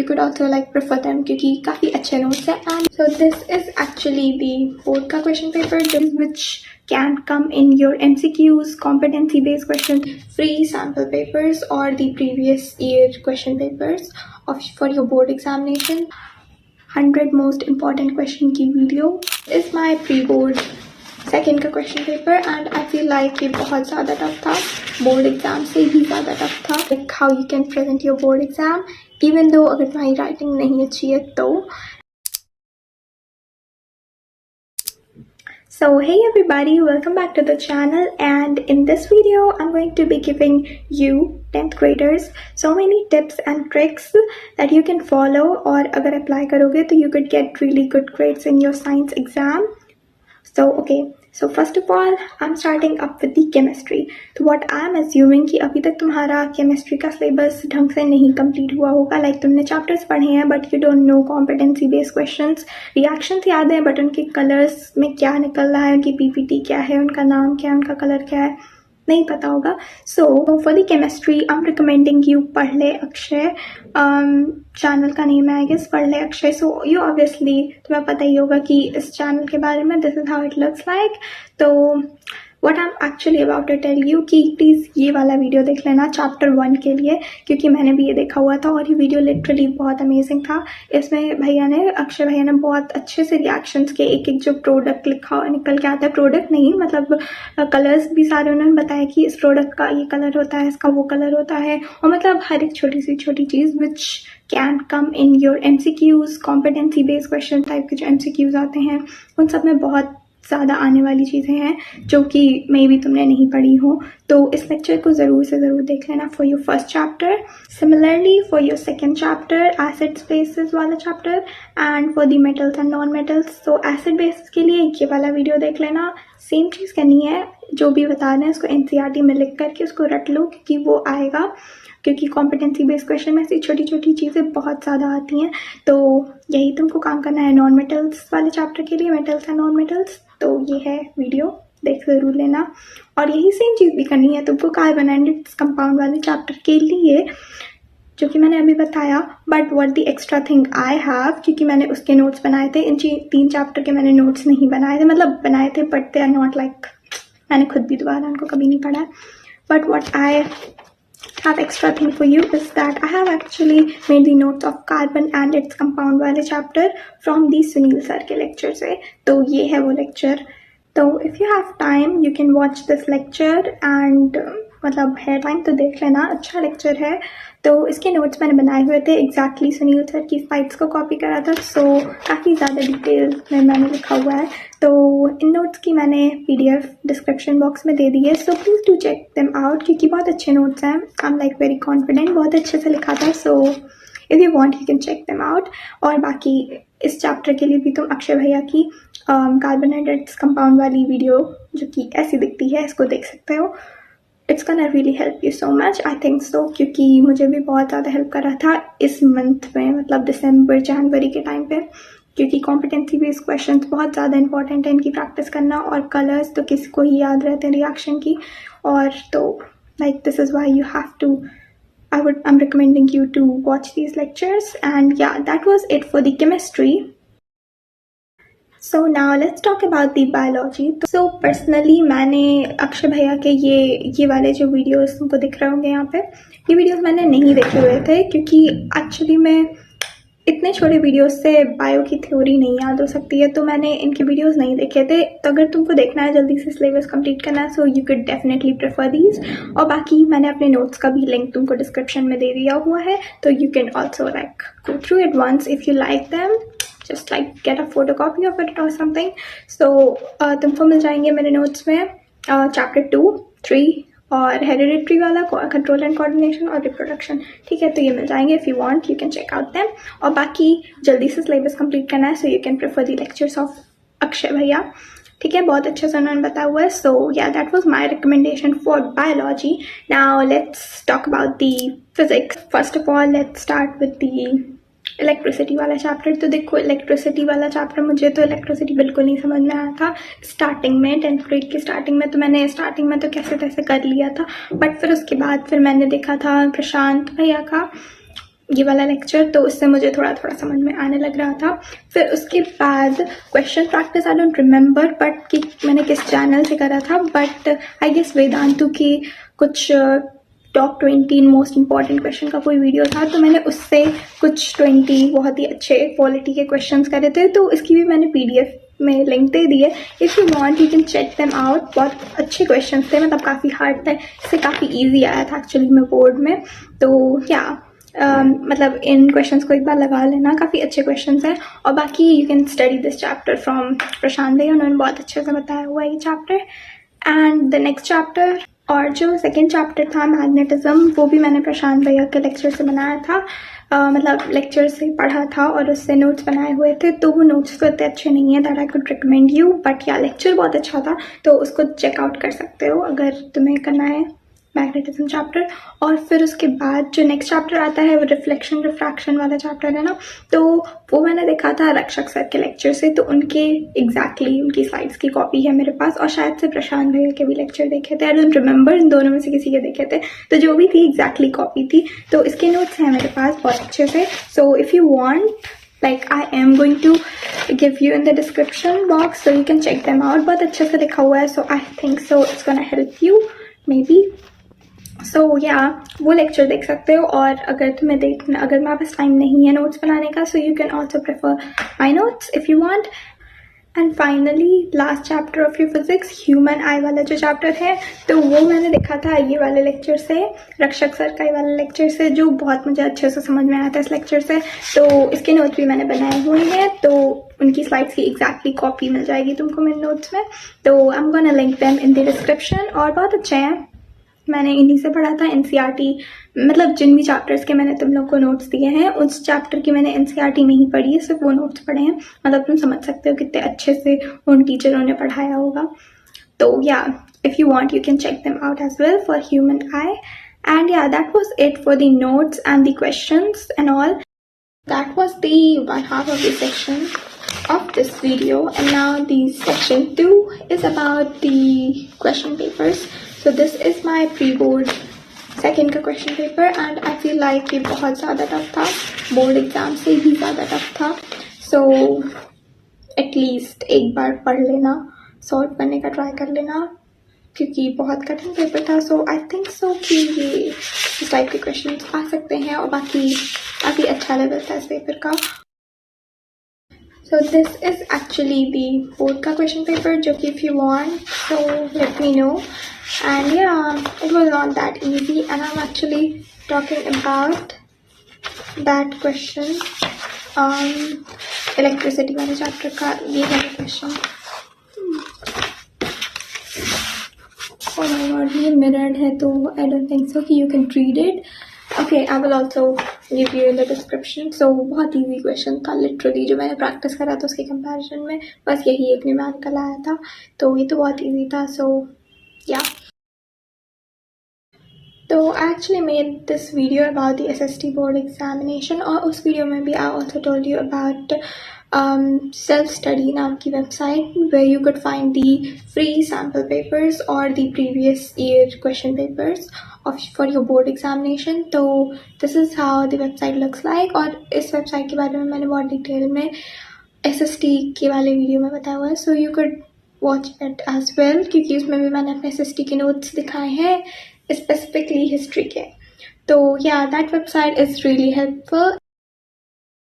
could also like prefer them क्योंकि काफ़ी अच्छे notes हैं. And so this is actually the board का question paper which can come in your MCQs, competency based questions, free sample papers or the previous year question papers for your board examination. 100 most important question की video is my pre-board second का question paper and I feel like ये बहुत ज़्यादा tough था, board exam से भी ज़्यादा tough था. Like how you can present your board exam even though अगर तुम्हारी राइटिंग नहीं अच्छी है तो. So hey everybody, welcome back to the channel, and in this video I'm going to be giving you 10th graders so many tips and tricks that you can follow और अगर apply करोगे तो you could get really good grades in your science exam. So first of all I'm starting up with the chemistry. So what I'm assuming कि अभी तक तुम्हारा chemistry का syllabus ढंग से नहीं complete हुआ होगा. Like तुमने chapters पढ़े हैं but you don't know competency based questions. Reactions याद है but उनके colors में क्या निकल रहा है, उनकी PPT क्या है, उनका नाम क्या है, उनका color क्या है, नहीं पता होगा. So for the chemistry I'm recommending you पढ़ ले अक्षय. चैनल का नेम है आई गेस पढ़ ले अक्षय. So you obviously तुम्हें पता ही होगा कि इस चैनल के बारे में this is how it looks like. तो what I'm actually about to tell you कि प्लीज़ ये वाला वीडियो देख लेना चैप्टर 1 के लिए क्योंकि मैंने भी ये देखा हुआ था और ये वीडियो लिटरली बहुत अमेजिंग था. इसमें भैया ने अक्षय भैया ने बहुत अच्छे से रिएक्शंस के एक एक जो प्रोडक्ट लिखा निकल के आता है, प्रोडक्ट नहीं मतलब कलर्स भी सारे उन्होंने बताया कि इस प्रोडक्ट का ये कलर होता है, इसका वो कलर होता है, और मतलब हर एक छोटी सी छोटी चीज़ which can come in your MCQs, competency based question type के जो MCQs आते हैं उन सब में बहुत ज़्यादा आने वाली चीज़ें हैं जो कि मे भी तुमने नहीं पढ़ी हो. तो इस लेक्चर को ज़रूर से ज़रूर देख लेना for your first chapter. Similarly for your second chapter acid basis वाला chapter and for the metals and non metals. तो एसिड बेसिस के लिए ये वाला वीडियो देख लेना. सेम चीज़ करनी है, जो भी बता रहे हैं उसको NCERT में लिख करके उसको रट लो क्योंकि वो आएगा, क्योंकि कॉम्पिटेंसी बेस्ड क्वेश्चन में ऐसी छोटी छोटी चीज़ें बहुत ज़्यादा आती हैं. तो यही तुमको काम करना है नॉन मेटल्स वाले चैप्टर के लिए, मेटल्स एंड नॉन मेटल्स. तो ये है वीडियो, देख ज़रूर लेना. और यही सेम चीज़ भी करनी है तुमको कार्बन एंड इट्स कंपाउंड वाले चैप्टर के लिए जो कि मैंने अभी बताया. But what the extra thing I have, क्योंकि मैंने उसके नोट्स बनाए थे, इन 3 चैप्टर के मैंने नोट्स नहीं बनाए थे, मतलब बनाए थे but they are not like, मैंने खुद भी दोबारा उनको कभी नहीं पढ़ा. But what I have extra thing for you is that I have actually made the notes of carbon and its compound वाले chapter from the Sunil sir के lecture से. तो ये है वो lecture. तो if you have time you can watch this lecture and मतलब है टाइम तो देख लेना, अच्छा लेक्चर है. तो इसके नोट्स मैंने बनाए हुए थे एग्जैक्टली सुनील सर की स्लाइड्स को कॉपी करा था. सो काफ़ी ज़्यादा डिटेल में मैंने लिखा हुआ है. तो इन नोट्स की मैंने PDF डिस्क्रिप्शन बॉक्स में दे दी है. So please do check them out क्योंकि बहुत अच्छे नोट्स हैं. I am like very confident, बहुत अच्छे से लिखा था. So if you want you can check them out. और बाकी इस चैप्टर के लिए भी तुम अक्षय भैया की कार्बन एंड इट्स कंपाउंड वाली वीडियो जो कि ऐसी दिखती है इसको देख सकते हो. It's gonna really help you so much, I think so, क्योंकि मुझे भी बहुत ज़्यादा हेल्प कर रहा था इस मंथ में, मतलब दिसंबर जनवरी के टाइम पे, क्योंकि कॉम्पिटेंसी बेस्ड क्वेश्चंस बहुत ज़्यादा इंपॉर्टेंट है इनकी प्रैक्टिस करना. और कलर्स तो किसी को ही याद रहते हैं रिएक्शन की. और तो like this is why you have to, I'm recommending you to watch these lectures. And yeah, that was it for the chemistry. So now let's talk about the biology. So personally मैंने अक्षय भैया के ये वाले जो videos तुमको दिख रहे होंगे यहाँ पे, ये वीडियोस मैंने नहीं देखे हुए थे क्योंकि एक्चुअली मैं इतने छोटे वीडियोस से बायो की थ्योरी नहीं याद हो सकती है, तो मैंने इनके वीडियोस नहीं देखे थे. तो अगर तुमको देखना है जल्दी से सिलेबस कंप्लीट करना है, so you could definitely prefer these. और बाकी मैंने अपने नोट्स का भी लिंक तुमको डिस्क्रिप्शन में दे दिया हुआ है, तो you can also like go through it once if you like them. Just like get a photocopy of it or something. So तुमको मिल जाएंगे मेरे नोट्स में चैप्टर 2, 3 और हेरिडिटरी वाला, कंट्रोल एंड कोऑर्डिनेशन और रिप्रोडक्शन. ठीक है, तो ये मिल जाएंगे. If you want you can check out them. और बाकी जल्दी से सिलेबस कंप्लीट करना है, so you can prefer the lectures of Akshay भैया. ठीक है, बहुत अच्छे से उन्होंने बताया हुआ है. सो या that was my recommendation for biology. Now let's talk about the physics. First of all let's start with the electricity वाला चैप्टर. तो देखो इलेक्ट्रिसिटी वाला चैप्टर, मुझे तो इलेक्ट्रिसिटी बिल्कुल नहीं समझ में आया था स्टार्टिंग में, 10th ग्रेड की स्टार्टिंग में. तो मैंने स्टार्टिंग में तो कैसे तैसे कर लिया था, बट फिर उसके बाद फिर मैंने देखा था प्रशांत भैया का ये वाला लेक्चर, तो उससे मुझे थोड़ा थोड़ा समझ में आने लग रहा था। फिर उसके बाद question practice I don't remember but कि मैंने किस चैनल से करा था, बट आई गेस वेदांतु की कुछ टॉप 20 मोस्ट इंपॉर्टेंट क्वेश्चन का कोई वीडियो था, तो मैंने उससे कुछ 20 बहुत ही अच्छे क्वालिटी के क्वेश्चंस करे थे, तो इसकी भी मैंने PDF में लिंक दे दी है। If you want you can check them out. बहुत अच्छे क्वेश्चंस थे, मतलब काफ़ी हार्ड थे, इससे काफ़ी इजी आया था एक्चुअली में बोर्ड में। तो या मतलब इन क्वेश्चंस को एक बार लगा लेना, काफ़ी अच्छे क्वेश्चंस हैं। और बाकी you can study this chapter from Prashant भैया, उन्होंने बहुत अच्छे से बताया हुआ है ये chapter. And the next chapter, और जो सेकेंड चैप्टर था मैग्नेटिज्म, वो भी मैंने प्रशांत भैया के लेक्चर से बनाया था। मतलब लेक्चर से पढ़ा था और उससे नोट्स बनाए हुए थे, तो वो नोट्स तो इतने अच्छे नहीं है that I could recommend you, but या लेक्चर बहुत अच्छा था, तो उसको चेकआउट कर सकते हो अगर तुम्हें करना है मैग्नेटिज्म चैप्टर। और फिर उसके बाद जो नेक्स्ट चैप्टर आता है वो रिफ्लेक्शन रिफ्रैक्शन वाला चैप्टर है ना, तो वो मैंने देखा था रक्षक सर के लेक्चर से, तो उनके एग्जैक्टली उनकी स्लाइड्स की कॉपी है मेरे पास, और शायद से प्रशांत भैया के भी लेक्चर देखे थे, आई डोंट रिमेंबर, इन दोनों में से किसी के देखे थे, तो जो भी थी एग्जैक्टली कॉपी थी। तो इसके नोट्स हैं मेरे पास बहुत अच्छे से, सो if you want like I am going to give you in the description box so you can check them out। बहुत अच्छे से लिखा हुआ है, so I think so it's gonna help you maybe। सो या वो लेक्चर देख सकते हो, और अगर तुम्हें देखना, अगर मेरे पास टाइम नहीं है नोट्स बनाने का, सो you can also prefer my notes if you want. And finally last chapter of your physics, human आई वाला जो चैप्टर है, तो वो मैंने देखा था ये वाले लेक्चर से, रक्षक सर का ये वाला लेक्चर से, जो बहुत मुझे अच्छे से समझ में आया था इस लेक्चर से। तो इसके नोट्स भी मैंने बनाए हुए हैं, तो उनकी स्लाइड्स की एग्जैक्टली कॉपी मिल जाएगी तुमको मेरे नोट्स में, तो I am gonna link them in the description. और बहुत अच्छे हैं, मैंने इन्हीं से पढ़ा था। NCERT मतलब जिन भी चैप्टर्स के मैंने तुम लोग को नोट्स दिए हैं, उस चैप्टर की मैंने NCERT नहीं पढ़ी है, सिर्फ वो नोट्स पढ़े हैं, मतलब तुम समझ सकते हो कितने अच्छे से उन टीचरों ने पढ़ाया होगा। तो yeah if you want you can check them out as well for human eye. And yeah that was it for the notes and the questions and all. That was the one half of the section of this video, and now the section 2 is about the question papers. So this is my pre-board second का question paper, and I feel like ये बहुत ज़्यादा tough था, board exam से भी ज़्यादा tough था। So at least एक बार पढ़ लेना, सॉल्व करने का ट्राई कर लेना, क्योंकि बहुत कठिन पेपर था। सो आई थिंक सो कि ये इस टाइप के क्वेश्चन आ सकते हैं, और बाकी काफ़ी अच्छा लेवल था इस पेपर का। So this is actually the board का क्वेश्चन पेपर, जो कि if you want so let me know. And yeah it was not that easy, and I am actually talking about that question, electricity वाले chapter का ये वाला question. और ये mirrored है, तो आई डोंट थिंक सो कि you can read it. Okay, I will also give you in the description. So बहुत ईजी क्वेश्चन था लिटरली, जो मैंने प्रैक्टिस करा था उसके कंपैरिजन में, बस यही एक न्यूमेरिकल आया था, तो ये तो बहुत ईजी था। सो या तो I actually made this video about the SST board examination, और उस वीडियो में भी I also told you about self study नाम की website, where you could find the free sample papers or the previous year question papers for your board examination। तो this is how the website looks like, और इस website के बारे में मैंने बहुत डिटेल में SST के वाले वीडियो में बताया हुआ है, so you could watch it as well, क्योंकि उसमें भी मैंने अपने SST के नोट्स दिखाए हैं, स्पेसिफिकली हिस्ट्री के। तो yeah, that website is really helpful।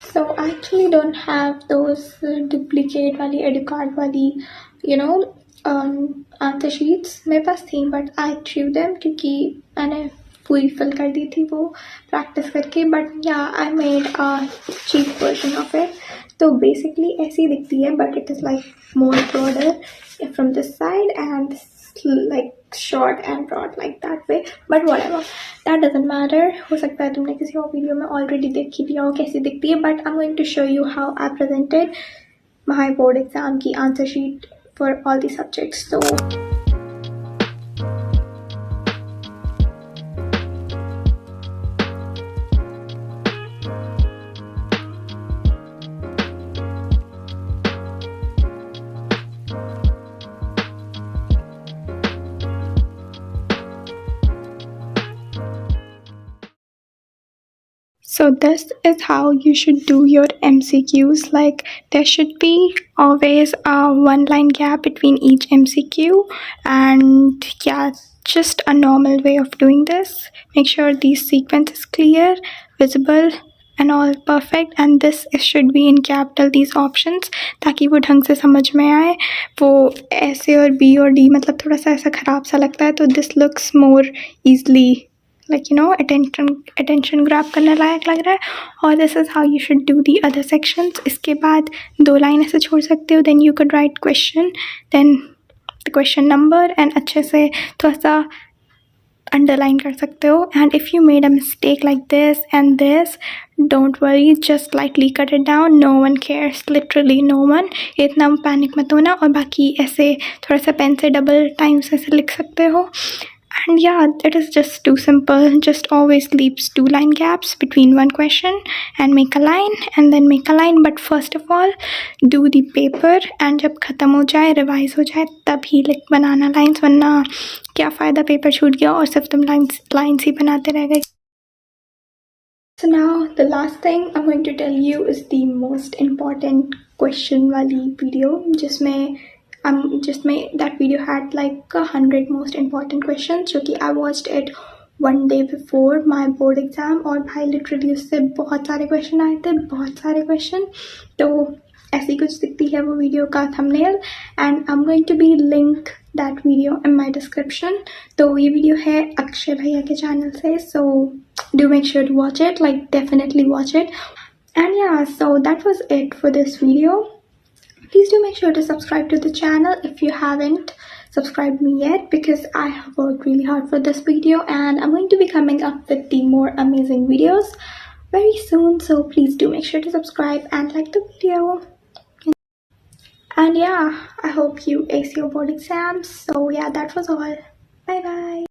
So I actually don't have those duplicate वाली educard वाली answer sheets मेरे पास थी, but I threw them क्योंकि मैंने पूरी fill कर दी थी वो practice करके। But yeah, I made a cheap version of it। तो basically ऐसी दिखती है, but it is like more broader from this side and like short and broad like that way, but whatever, that doesn't matter। हो सकता है तुमने किसी और वीडियो में ऑलरेडी देखी भी हो कैसी दिखती है, but I'm going to show you how I presented my board exam की answer sheet for all the subjects। So So this is how you should do your MCQs. Like there should be always a 1 line gap between each MCQ, and yeah, just a normal way of doing this. Make sure these sequence is clear, visible and all perfect, and this should be in capital, these options, ताकि वो ढंग से समझ में आए. वो ऐसे और B और D मतलब थोड़ा सा ऐसा ख़राब सा लगता है, तो this looks more easily like attention grab करने लायक लग रहा है. और this is how you should do the other sections. इसके बाद 2 लाइन ऐसे छोड़ सकते हो, then you could write question, then the question number, and अच्छे से थोड़ा सा underline कर सकते हो. And if you made a mistake like this and this, don't worry, just lightly cut it down. No one cares, literally no one. इतना panic मत होना. और बाकी ऐसे थोड़ा सा पेन से डबल टाइम्स ऐसे लिख सकते हो. And yeah, it is just too simple. Just always leaves 2 line gaps between one question and make a line, and then make a line. But first of all, do the paper, and जब ख़त्म हो जाए, revise हो जाए, तभी बनाना lines, वरना क्या फ़ायदा पेपर छूट गया और सिर्फ तुम lines ही बनाते रह गए. So now the last thing I'm going to tell you is the most important question वाली video, जिसमें that video had like 100 most important questions, जो कि I watched it 1 day before my board exam. और भाई literally उससे बहुत सारे question आए थे, बहुत सारे question. तो ऐसी कुछ दिखती है वो video का thumbnail, and I'm going to be link that video in my description. तो ये video है अक्षय भैया के channel से, so do make sure to watch it, like definitely watch it. And yeah, so that was it for this video. Please do make sure to subscribe to the channel if you haven't subscribed me yet, because I have worked really hard for this video, and I'm going to be coming up with the more amazing videos very soon. So please do make sure to subscribe and like the video. And yeah, I hope you ace your board exams. So yeah, that was all. Bye bye.